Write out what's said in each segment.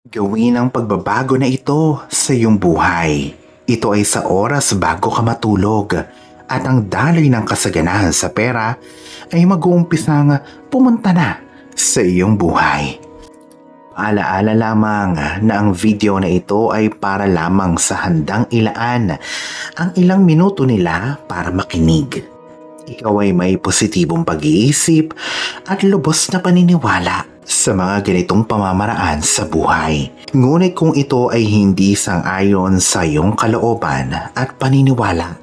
Gawin ang pagbabago na ito sa iyong buhay. Ito ay sa oras bago ka matulog at ang daloy ng kasaganahan sa pera ay mag-uumpisang pumunta na sa iyong buhay. Paalaala lamang na ang video na ito ay para lamang sa handang ilaan ang ilang minuto nila para makinig. Ikaw ay may positibong pag-iisip at lubos na paniniwala sa mga ganitong pamamaraan sa buhay. Ngunit kung ito ay hindi sang-ayon sa iyong kalooban at paniniwala,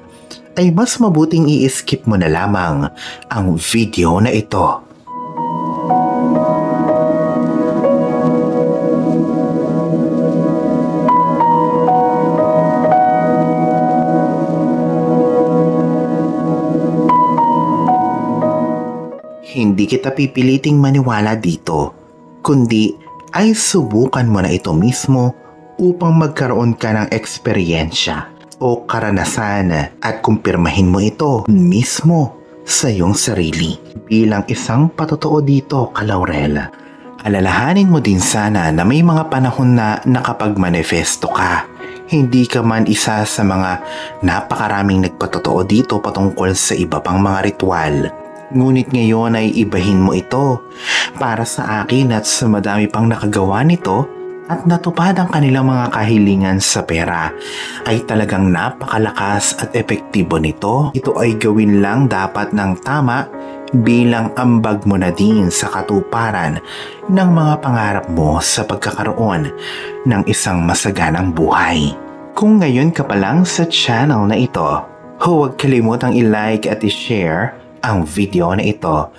ay mas mabuting i-skip mo na lamang ang video na ito. Hindi kita pipiliting maniwala dito, kundi ay subukan mo na ito mismo upang magkaroon ka ng eksperyensya o karanasan at kumpirmahin mo ito mismo sa iyong sarili. Bilang isang patotoo dito, Kalaurel, alalahanin mo din sana na may mga panahon na nakapag-manifesto ka. Hindi ka man isa sa mga napakaraming nagpatotoo dito patungkol sa iba pang mga ritual. Ngunit ngayon ay ibahin mo ito para sa akin at sa madami pang nakagawa nito at natupad ang kanilang mga kahilingan sa pera ay talagang napakalakas at epektibo nito. Ito ay gawin lang dapat ng tama bilang ambag mo na din sa katuparan ng mga pangarap mo sa pagkakaroon ng isang masaganang buhay. Kung ngayon ka pa lang sa channel na ito, huwag kalimutang i-like at i-share ang video na ito.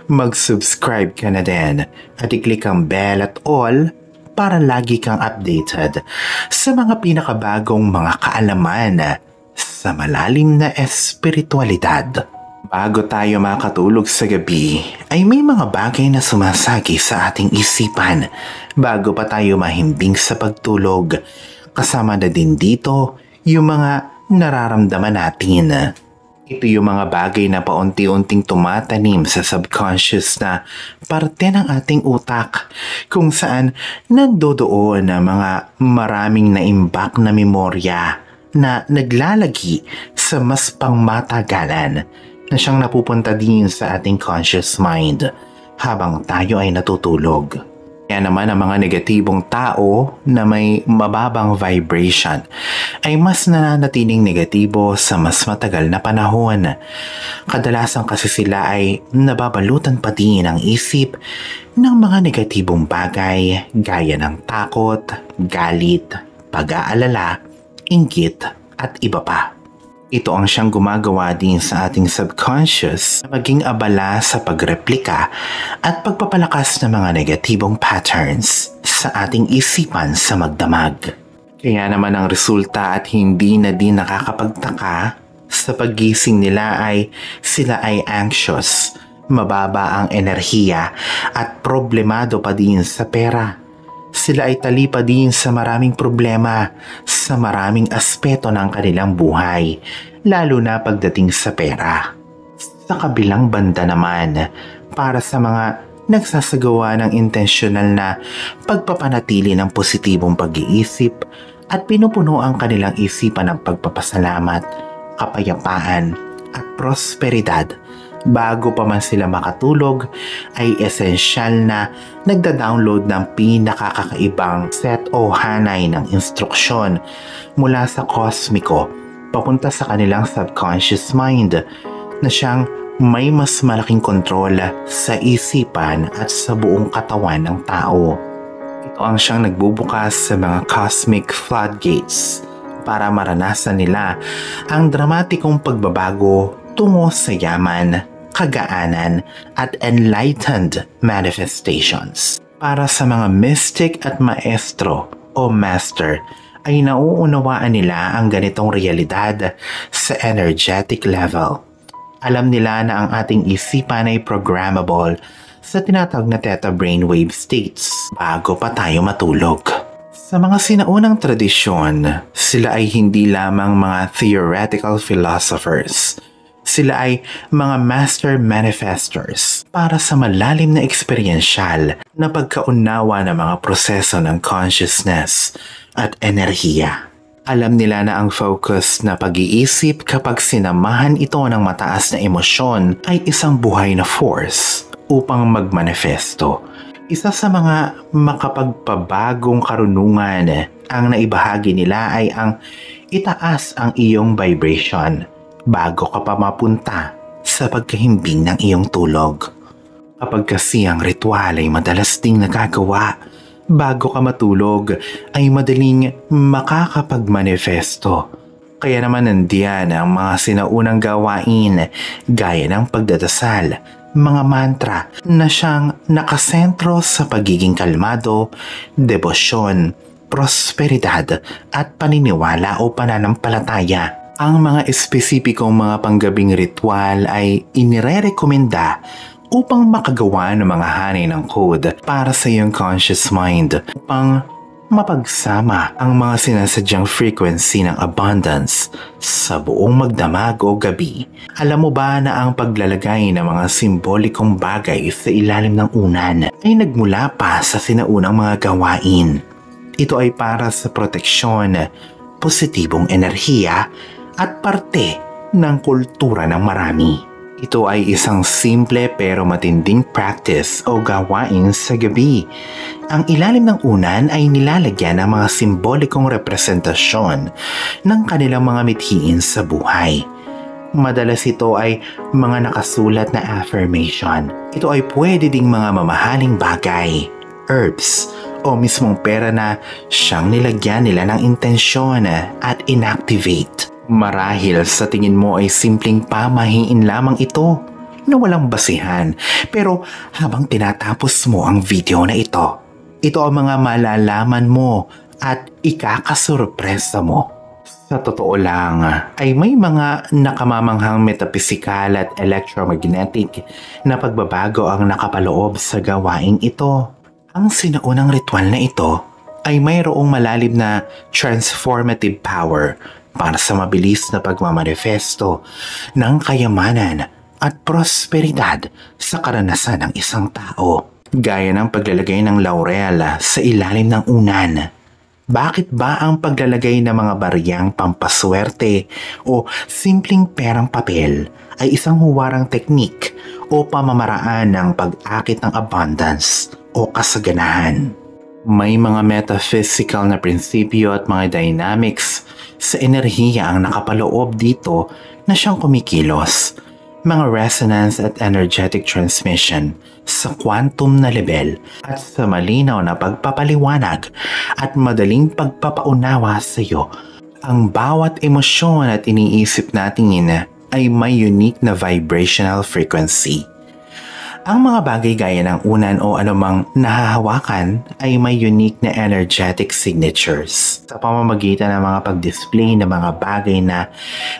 Mag-subscribe ka na din at i-click ang bell at all para lagi kang updated sa mga pinakabagong mga kaalaman sa malalim na espiritualidad. Bago tayo makatulog sa gabi, ay may mga bagay na sumasagi sa ating isipan bago pa tayo mahimbing sa pagtulog. Kasama na din dito yung mga nararamdaman natin. Ito yung mga bagay na paunti-unting tumatanim sa subconscious na parte ng ating utak kung saan nandoon ang mga maraming naimbak na memorya na naglalagi sa mas pangmatagalan na siyang napupunta din sa ating conscious mind habang tayo ay natutulog. Kaya naman ang mga negatibong tao na may mababang vibration ay mas nananatiling negatibo sa mas matagal na panahon. Kadalasan kasi sila ay nababalutan pa din ang isip ng mga negatibong bagay gaya ng takot, galit, pag-aalala, inggit at iba pa. Ito ang siyang gumagawa din sa ating subconscious na maging abala sa pagreplika at pagpapalakas ng mga negatibong patterns sa ating isipan sa magdamag. Kaya naman ang resulta at hindi na din nakakapagtaka sa paggising nila ay sila ay anxious, mababa ang enerhiya at problemado pa din sa pera. Sila ay talipa din sa maraming problema sa maraming aspeto ng kanilang buhay, lalo na pagdating sa pera. Sa kabilang banda naman, para sa mga nagsasagawa ng intensyonal na pagpapanatili ng positibong pag-iisip at pinupuno ang kanilang isipan ng pagpapasalamat, kapayapaan at prosperidad, bago pa man sila makatulog ay esensyal na nagda-download ng pinakakakaibang set o hanay ng instruksyon mula sa kosmiko papunta sa kanilang subconscious mind na siyang may mas malaking kontrol sa isipan at sa buong katawan ng tao. Ito ang siyang nagbubukas sa mga cosmic floodgates para maranasan nila ang dramatikong pagbabago tungo sa yaman, kagaanan at enlightened manifestations. Para sa mga mystic at maestro o master ay nauunawaan nila ang ganitong realidad sa energetic level. Alam nila na ang ating isipan ay programmable sa tinatawag na theta brainwave states bago pa tayo matulog. Sa mga sinaunang tradisyon, sila ay hindi lamang mga theoretical philosophers. Sila ay mga master manifestors para sa malalim na eksperyensyal na pagkaunawa ng mga proseso ng consciousness at enerhiya. Alam nila na ang focus na pag-iisip kapag sinamahan ito ng mataas na emosyon ay isang buhay na force upang magmanifesto. Isa sa mga makapagpabagong karunungan ang naibahagi nila ay ang itaas ang iyong vibration bago ka pa mapunta sa pagkahimbing ng iyong tulog. Kapag kasi ang ritual ay madalas ding nagagawa bago ka matulog, ay madaling makakapagmanifesto. Kaya naman nandiyan ang mga sinaunang gawain gaya ng pagdadasal, mga mantra na siyang nakasentro sa pagiging kalmado, debosyon, prosperidad at paniniwala o pananampalataya. Ang mga espesipikong mga panggabing ritual ay inirerekomenda upang makagawa ng mga hanay ng code para sa iyong conscious mind upang mapagsama ang mga sinasadyang frequency ng abundance sa buong magdamag o gabi. Alam mo ba na ang paglalagay ng mga simbolikong bagay sa ilalim ng unan ay nagmula pa sa sinaunang mga gawain? Ito ay para sa proteksyon, positibong enerhiya at parte ng kultura ng marami. Ito ay isang simple pero matinding practice o gawain sa gabi. Ang ilalim ng unan ay nilalagyan ng mga simbolikong representasyon ng kanilang mga mithiin sa buhay. Madalas ito ay mga nakasulat na affirmation. Ito ay pwede ding mga mamahaling bagay, herbs, o mismong pera na siyang nilagyan nila ng intensyon at inactivate. Marahil sa tingin mo ay simpleng pamahiin lamang ito na walang basihan, pero habang tinatapos mo ang video na ito ang mga malalaman mo at ikakasurpresa mo. Sa totoo lang ay may mga nakamamanghang metapisikal at electromagnetic na pagbabago ang nakapaloob sa gawaing ito. Ang sinaunang ritual na ito ay mayroong malalim na transformative power para sa mabilis na pagmamanifesto ng kayamanan at prosperidad sa karanasan ng isang tao. Gaya ng paglalagay ng laurel sa ilalim ng unan. Bakit ba ang paglalagay ng mga bariyang pampaswerte o simpleng perang papel ay isang huwarang teknik o pamamaraan ng pag-akit ng abundance o kasaganahan? May mga metaphysical na prinsipyo at mga dynamics sa enerhiya ang nakapaloob dito na siyang kumikilos. Mga resonance at energetic transmission sa quantum na level at sa malinaw na pagpapaliwanag at madaling pagpapaunawa sa iyo. Ang bawat emosyon at iniisip natin ay may unique na vibrational frequency. Ang mga bagay gaya ng unan o anumang nahahawakan ay may unique na energetic signatures. Sa pamamagitan ng mga pag-display ng mga bagay na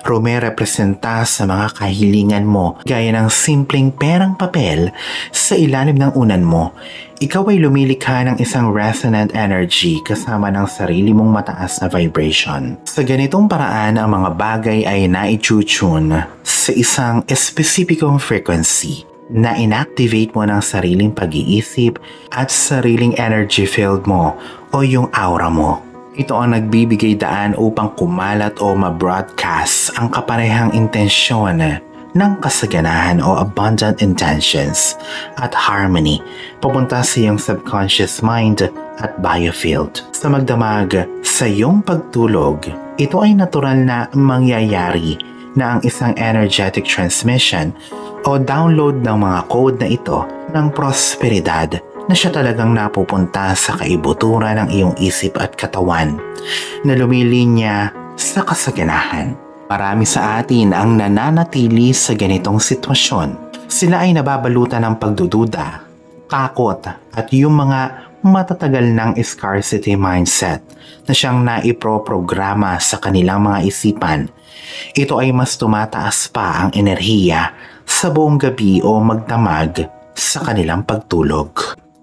rumerepresenta sa mga kahilingan mo gaya ng simpleng perang papel sa ilalim ng unan mo, ikaw ay lumilikha ng isang resonant energy kasama ng sarili mong mataas na vibration. Sa ganitong paraan, ang mga bagay ay nai-tune sa isang espesipikong frequency na inactivate mo ng sariling pag-iisip at sariling energy field mo o yung aura mo. Ito ang nagbibigay daan upang kumalat o ma-broadcast ang kaparehang intensyon ng kasaganahan o abundant intentions at harmony papunta sa iyong subconscious mind at biofield. Sa magdamag sa iyong pagtulog, ito ay natural na mangyayari na ang isang energetic transmission o download ng mga code na ito ng prosperidad na siya talagang napupunta sa kaibuturan ng iyong isip at katawan na lumilinya sa kasaganahan. Marami sa atin ang nananatili sa ganitong sitwasyon. Sila ay nababalutan ng pagdududa, takot at yung mga matatagal ng scarcity mindset na siyang naiproprograma sa kanilang mga isipan. Ito ay mas tumataas pa ang enerhiya sa buong gabi o magdamag sa kanilang pagtulog.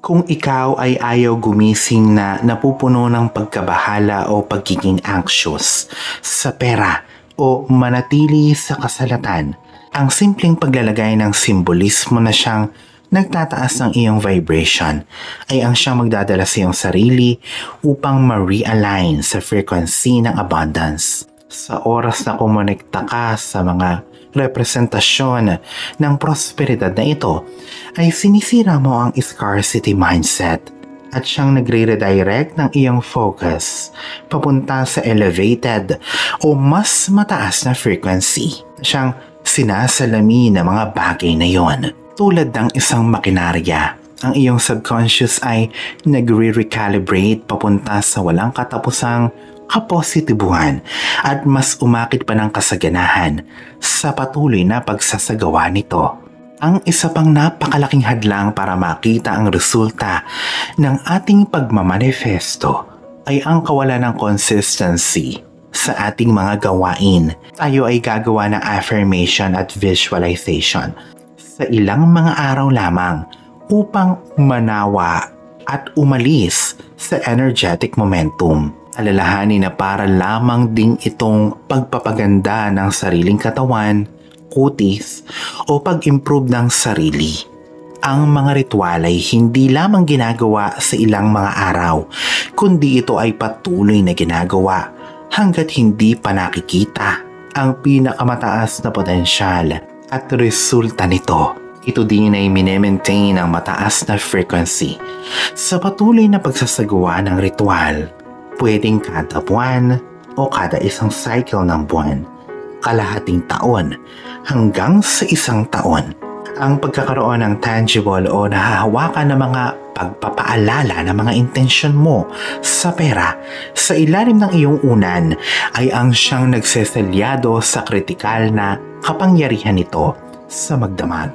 Kung ikaw ay ayaw gumising na napupuno ng pagkabahala o pagiging anxious sa pera o manatili sa kasalatan, Ang simpleng paglalagay ng simbolismo na siyang nagtataas ng iyong vibration ay ang siyang magdadala sa iyong sarili upang ma-realign sa frequency ng abundance. Sa oras na kumonekta ka sa mga representasyon ng prosperidad na ito, ay sinisira mo ang scarcity mindset at siyang nagre-redirect ng iyong focus papunta sa elevated o mas mataas na frequency. Siyang sinasalamin ng mga bagay na yon. Tulad ng isang makinarya, ang iyong subconscious ay nagre-recalibrate papunta sa walang katapusang kapositibuhan at mas umakit pa ng kasaganahan sa patuloy na pagsasagawa nito. Ang isa pang napakalaking hadlang para makita ang resulta ng ating pagmamanifesto ay ang kawalan ng consistency sa ating mga gawain. Tayo ay gagawa ng affirmation at visualization sa ilang mga araw lamang upang manawa at umalis sa energetic momentum. Alalahanin na para lamang ding itong pagpapaganda ng sariling katawan, kutis o pag-improve ng sarili. Ang mga ritual ay hindi lamang ginagawa sa ilang mga araw, kundi ito ay patuloy na ginagawa hanggat hindi pa nakikita ang pinakamataas na potensyal at resulta nito. Ito din ay minemaintain ang mataas na frequency sa patuloy na pagsasagawa ng ritual. Pwedeng kada buwan o kada isang cycle ng buwan, kalahating taon hanggang sa isang taon. Ang pagkakaroon ng tangible o nahahawakan ng mga pagpapaalala ng mga intensyon mo sa pera sa ilalim ng iyong unan ay ang siyang nagseselyado sa kritikal na kapangyarihan nito sa magdamag.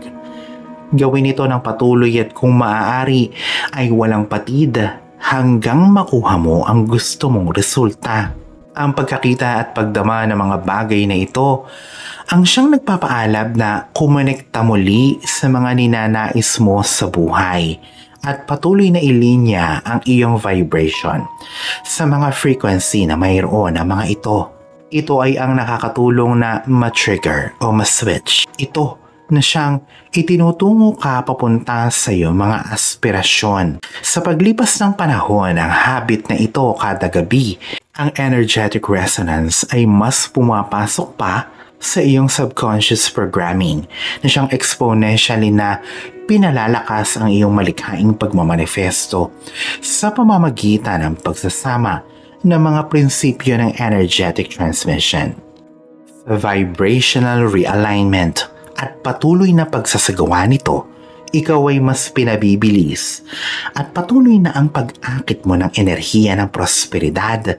Gawin ito ng patuloy at kung maaari ay walang patid hanggang makuha mo ang gusto mong resulta. Ang pagkakita at pagdama ng mga bagay na ito ang siyang nagpapaalab na kumonekta muli sa mga ninanais mo sa buhay at patuloy na ilinya ang iyong vibration sa mga frequency na mayroon ang mga ito. Ito ay ang nakakatulong na ma-trigger o ma-switch. Ito na siyang itinutungo ka papunta sa iyong mga aspirasyon. Sa paglipas ng panahon, ang habit na ito kada gabi, ang energetic resonance ay mas pumapasok pa sa iyong subconscious programming na siyang exponentially na pinalalakas ang iyong malikhaing pagmamanifesto sa pamamagitan ng pagsasama ng mga prinsipyo ng energetic transmission. Sa vibrational realignment at patuloy na pagsasagawa nito, ikaw ay mas pinabibilis at patuloy na ang pag-akit mo ng enerhiya ng prosperidad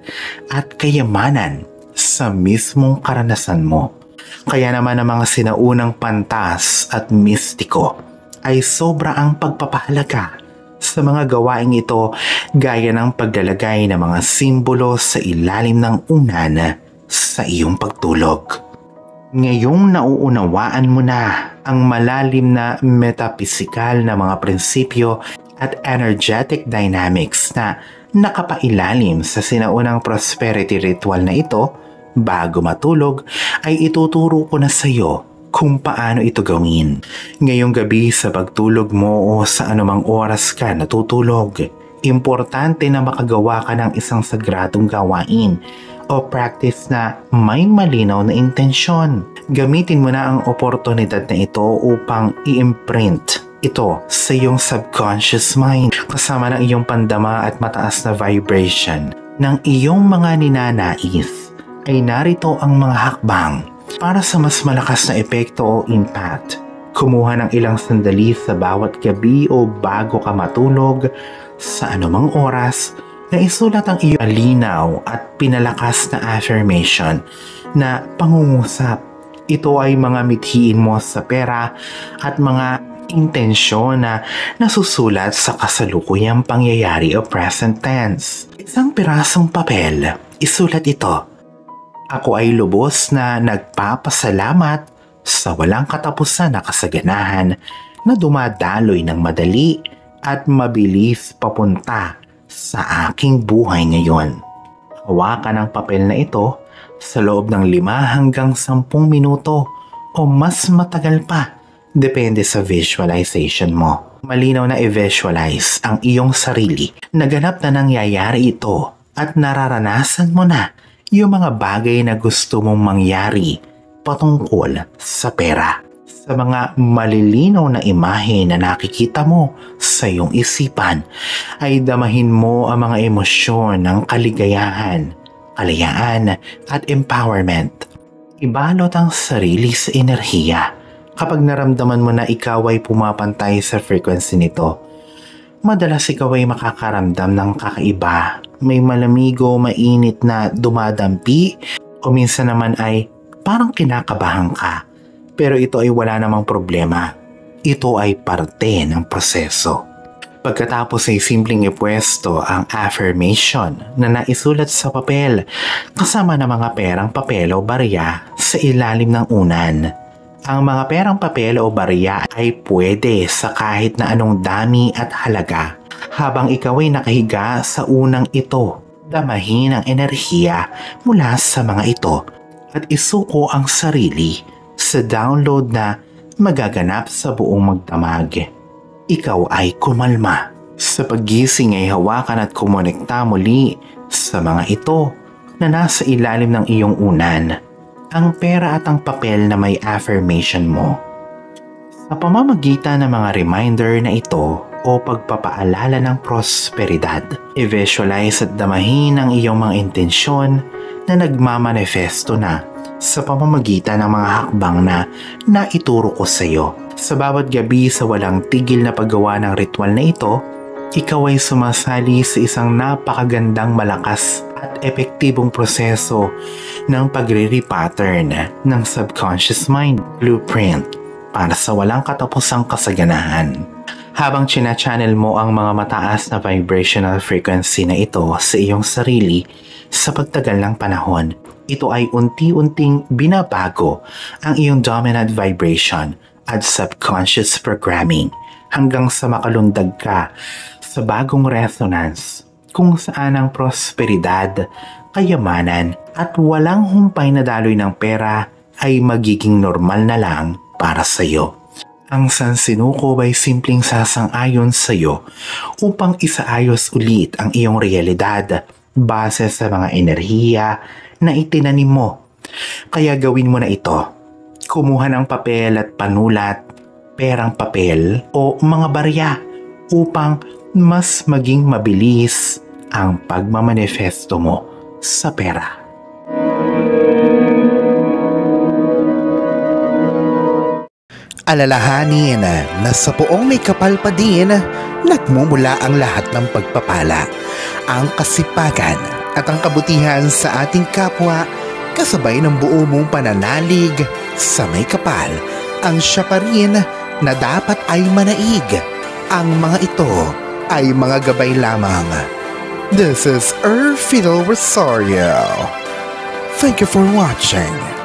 at kayamanan sa mismong karanasan mo. Kaya naman ang mga sinaunang pantas at mistiko ay sobra ang pagpapahalaga sa mga gawaing ito gaya ng paglalagay ng mga simbolo sa ilalim ng unan sa iyong pagtulog. Ngayong nauunawaan mo na ang malalim na metapisikal na mga prinsipyo at energetic dynamics na nakapailalim sa sinaunang prosperity ritual na ito, bago matulog ay ituturo ko na sa iyo kung paano ito gawin. Ngayong gabi sa pagtulog mo o sa anumang oras ka natutulog, importante na makagawa ka ng isang sagradong gawain o practice na may malinaw na intensyon. Gamitin mo na ang oportunidad na ito upang i-imprint ito sa iyong subconscious mind kasama ng iyong pandama at mataas na vibration ng iyong mga ninanais. Ay narito ang mga hakbang para sa mas malakas na epekto o impact. Kumuha ng ilang sandali sa bawat gabi o bago ka matulog sa anumang oras na isulat ang iyong malinaw at pinalakas na affirmation na pangungusap. Ito ay mga mithiin mo sa pera at mga intensyon na nasusulat sa kasalukuyang pangyayari o present tense. Isang pirasong papel, isulat ito. Ako ay lubos na nagpapasalamat sa walang katapusan na kasaganahan na dumadaloy ng madali at mabilis papunta sa aking buhay ngayon. Hawakan ang papel na ito sa loob ng 5 hanggang 10 minuto o mas matagal pa. Depende sa visualization mo. Malinaw na i-visualize ang iyong sarili. Naganap na nangyayari ito at nararanasan mo na yung mga bagay na gusto mong mangyari patungkol sa pera. Sa mga malilinaw na imahe na nakikita mo sa iyong isipan, ay damahin mo ang mga emosyon ng kaligayahan, kalayaan at empowerment. Ibalot ang sarili sa enerhiya. Kapag naramdaman mo na ikaw ay pumapantay sa frequency nito, madalas ikaw ay makakaramdam ng kakaiba. May malamig o mainit na dumadampi o minsan naman ay parang kinakabahan ka. Pero ito ay wala namang problema. Ito ay parte ng proseso. Pagkatapos ay simpleng ipwesto ang affirmation na naisulat sa papel kasama ng mga perang papel o barya sa ilalim ng unan. Ang mga perang papel o barya ay pwede sa kahit na anong dami at halaga. Habang ikaw ay nakahiga sa unang ito, damahin ang enerhiya mula sa mga ito at isuko ang sarili sa download na magaganap sa buong magdamag. Ikaw ay kumalma. Sa paggising ay hawakan at kumonekta muli sa mga ito na nasa ilalim ng iyong unan. Ang pera at ang papel na may affirmation mo. Sa pamamagitan ng mga reminder na ito o pagpapaalala ng prosperidad, i-visualize at damahin ang iyong mga intensyon na nagmamanifesto na sa pamamagitan ng mga hakbang na naituro ko sa iyo. Sa bawat gabi sa walang tigil na paggawa ng ritual na ito, ikaw ay sumasali sa isang napakagandang malakas at epektibong proseso ng pagre-repattern ng subconscious mind blueprint para sa walang katapusang kasaganahan. Habang china-channel mo ang mga mataas na vibrational frequency na ito sa iyong sarili sa pagtagal ng panahon, ito ay unti-unting binabago ang iyong dominant vibration at subconscious programming hanggang sa makalundag ka sa bagong resonance kung saan ang prosperidad, kayamanan at walang humpay na daloy ng pera ay magiging normal na lang para sa iyo. Ang sansinuko ay simpleng sasang-ayon sa iyo upang isaayos ulit ang iyong realidad base sa mga enerhiya na itinanim mo. Kaya gawin mo na ito. Kumuha ng papel at panulat, perang papel o mga barya upang mas maging mabilis ang pagmamanifesto mo sa pera. Alalahanin na sa poong may kapal pa din, nagmumula ang lahat ng pagpapala, ang kasipagan at ang kabutihan sa ating kapwa kasabay ng buo mong pananalig sa may kapal. Ang siya pa rin na dapat ay manaig. Ang mga ito ay mga gabay lamang. This is Fiddle Rosario. Thank you for watching.